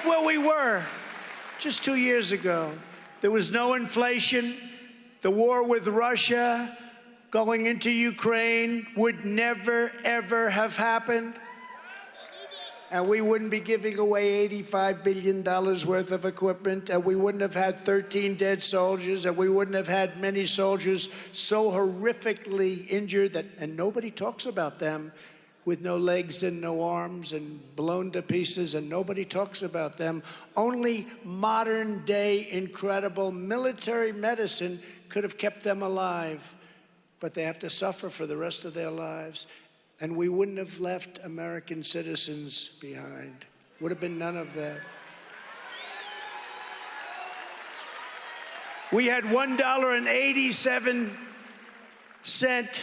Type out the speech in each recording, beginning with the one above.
like where we were just 2 years ago. There was no inflation. The war with Russia going into Ukraine would never, ever have happened. And we wouldn't be giving away $85 billion worth of equipment, and we wouldn't have had 13 dead soldiers, and we wouldn't have had many soldiers so horrifically injured that, and nobody talks about them, with no legs and no arms and blown to pieces, and nobody talks about them. Only modern day incredible military medicine could have kept them alive, but they have to suffer for the rest of their lives. And we wouldn't have left American citizens behind. Would have been none of that. We had $1.87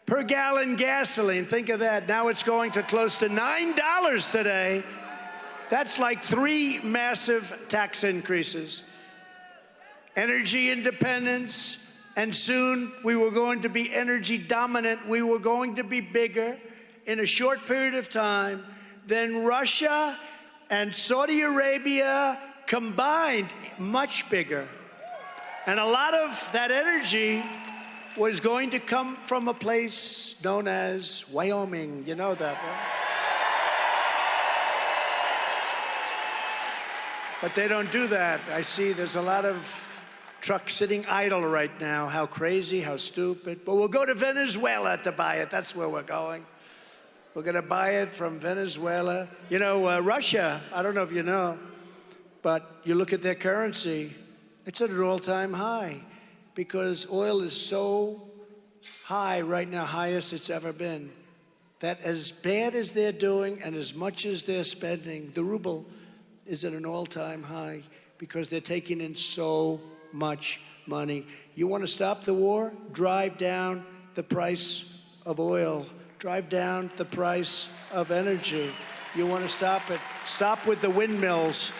per gallon gasoline. Think of that. Now it's going to close to $9 today. That's like 3 massive tax increases. Energy independence. And soon we were going to be energy dominant. We were going to be bigger in a short period of time than Russia and Saudi Arabia combined, much bigger. And a lot of that energy was going to come from a place known as Wyoming. You know that, right? But they don't do that. I see there's a lot of trucks sitting idle right now. How crazy, how stupid. But we'll go to Venezuela to buy it. That's where we're going. We're going to buy it from Venezuela. You know, Russia, I don't know if you know, but you look at their currency, it's at an all-time high because oil is so high right now, highest it's ever been, that as bad as they're doing and as much as they're spending, the ruble is at an all-time high because they're taking in so much money. You want to stop the war? Drive down the price of oil. Drive down the price of energy. You want to stop it? Stop with the windmills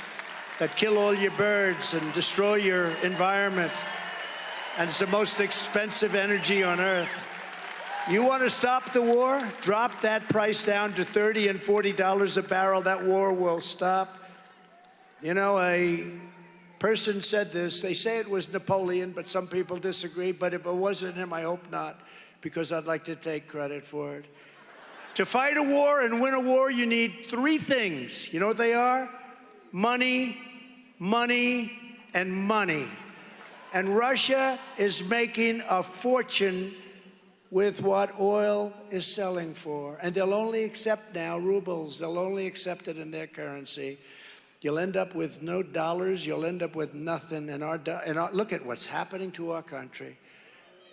that kill all your birds and destroy your environment. And it's the most expensive energy on earth. You want to stop the war? Drop that price down to $30 and $40 a barrel. That war will stop. You know, a person said this. They say it was Napoleon, but some people disagree. But if it wasn't him, I hope not, because I'd like to take credit for it. To fight a war and win a war, you need 3 things. You know what they are? Money, money, and money. And Russia is making a fortune with what oil is selling for. And they'll only accept now rubles. They'll only accept it in their currency. You'll end up with no dollars. You'll end up with nothing. And look at what's happening to our country.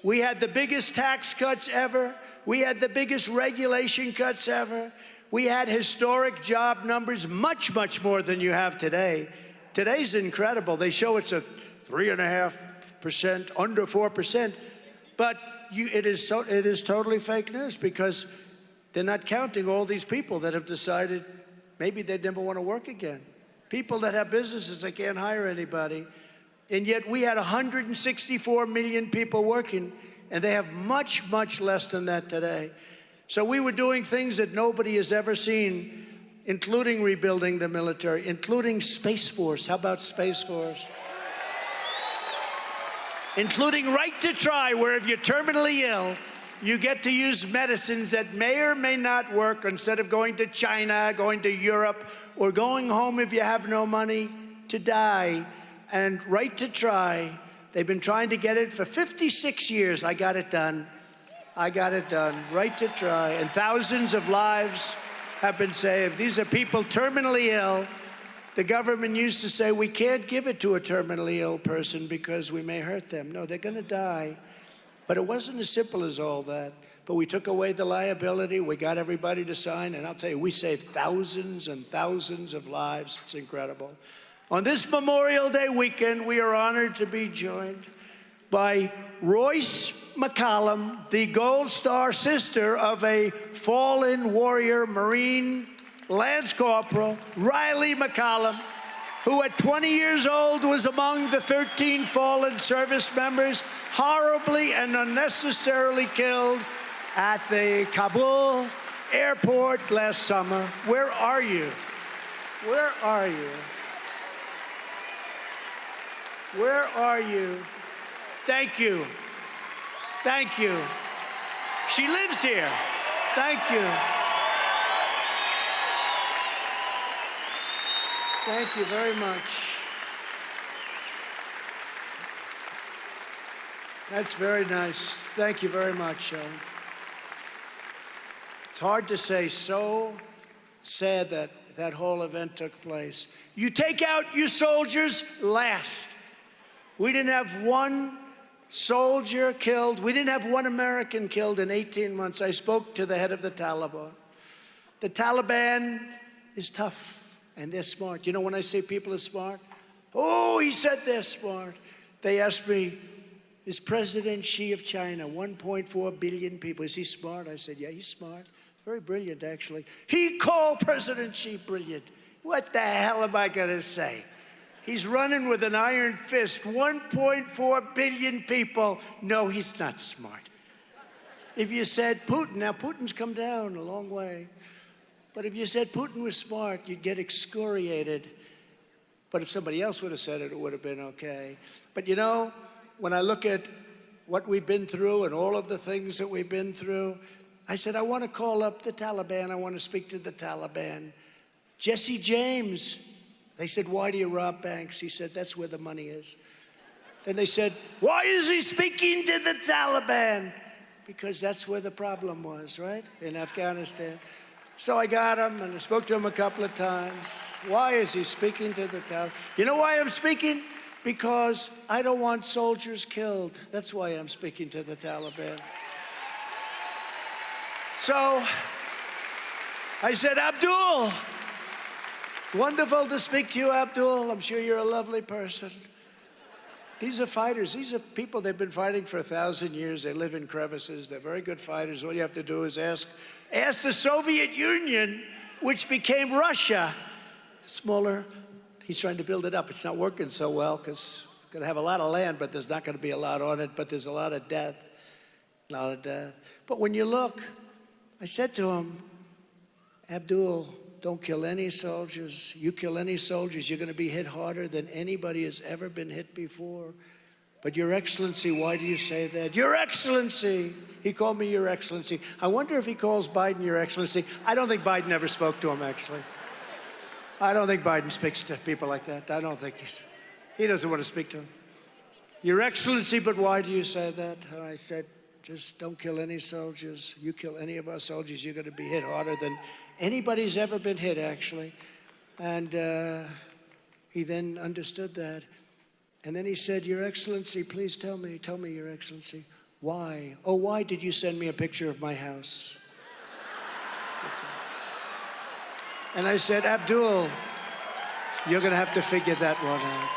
We had the biggest tax cuts ever. We had the biggest regulation cuts ever. We had historic job numbers, much, much more than you have today. Today's incredible. They show it's a 3.5%, under 4%. But it is totally fake news because they're not counting all these people that have decided maybe they'd never want to work again. People that have businesses, they can't hire anybody. And yet we had 164 million people working, and they have much, much less than that today. So we were doing things that nobody has ever seen, including rebuilding the military, including Space Force. How about Space Force? Including right to try, where if you're terminally ill, you get to use medicines that may or may not work instead of going to China, going to Europe, or going home if you have no money to die. And right to try, they've been trying to get it for 56 years. I got it done. I got it done. Right to try. And thousands of lives have been saved. These are people terminally ill. The government used to say, we can't give it to a terminally ill person because we may hurt them. No, they're going to die. But it wasn't as simple as all that. But we took away the liability. We got everybody to sign. And I'll tell you, we saved thousands and thousands of lives. It's incredible. On this Memorial Day weekend, we are honored to be joined by Royce McCollum, the Gold Star sister of a fallen warrior, Marine Lance Corporal, Riley McCollum, who at 20 years old was among the 13 fallen service members horribly and unnecessarily killed at the Kabul airport last summer. Where are you? Where are you? Where are you? Thank you. Thank you. She lives here. Thank you. Thank you very much. That's very nice. Thank you very much. It's hard to say. So sad that that whole event took place. You take out your soldiers last. We didn't have one soldier killed. We didn't have one American killed in 18 months. I spoke to the head of the Taliban. The Taliban is tough, and they're smart. You know, when I say people are smart, oh, he said they're smart. They asked me, is President Xi of China, 1.4 billion people, is he smart? I said, yeah, he's smart. Very brilliant, actually. He called President Xi brilliant. What the hell am I going to say? He's running with an iron fist, 1.4 billion people. No, he's not smart. If you said Putin, now Putin's come down a long way, but if you said Putin was smart, you'd get excoriated. But if somebody else would have said it, it would have been okay. But you know, when I look at what we've been through and all of the things that we've been through, I said, I want to call up the Taliban. I want to speak to the Taliban. Jesse James. They said, why do you rob banks? He said, that's where the money is. Then they said, why is he speaking to the Taliban? Because that's where the problem was, right? In Afghanistan. So I got him, and I spoke to him a couple of times. Why is he speaking to the Taliban? You know why I'm speaking? Because I don't want soldiers killed. That's why I'm speaking to the Taliban. So I said, Abdul, wonderful to speak to you, Abdul. I'm sure you're a lovely person. These are fighters. These are people, they've been fighting for 1,000 years. They live in crevices. They're very good fighters. All you have to do is ask the Soviet Union, which became Russia, smaller. He's trying to build it up. It's not working so well because we're going to have a lot of land, but there's not going to be a lot on it. But there's a lot of death, a lot of death. But when you look, I said to him, Abdul, don't kill any soldiers. You kill any soldiers, you're going to be hit harder than anybody has ever been hit before. But Your Excellency, why do you say that? Your Excellency. He called me Your Excellency. I wonder if he calls Biden Your Excellency. I don't think Biden ever spoke to him, actually. I don't think Biden speaks to people like that. I don't think he doesn't want to speak to him. Your Excellency, but why do you say that? And I said, just don't kill any soldiers. You kill any of our soldiers, you're going to be hit harder than anybody's ever been hit, actually. And he then understood that. And then he said, Your Excellency, please tell me, Your Excellency, why? Oh, why did you send me a picture of my house? And I said, Abdul, you're going to have to figure that one out.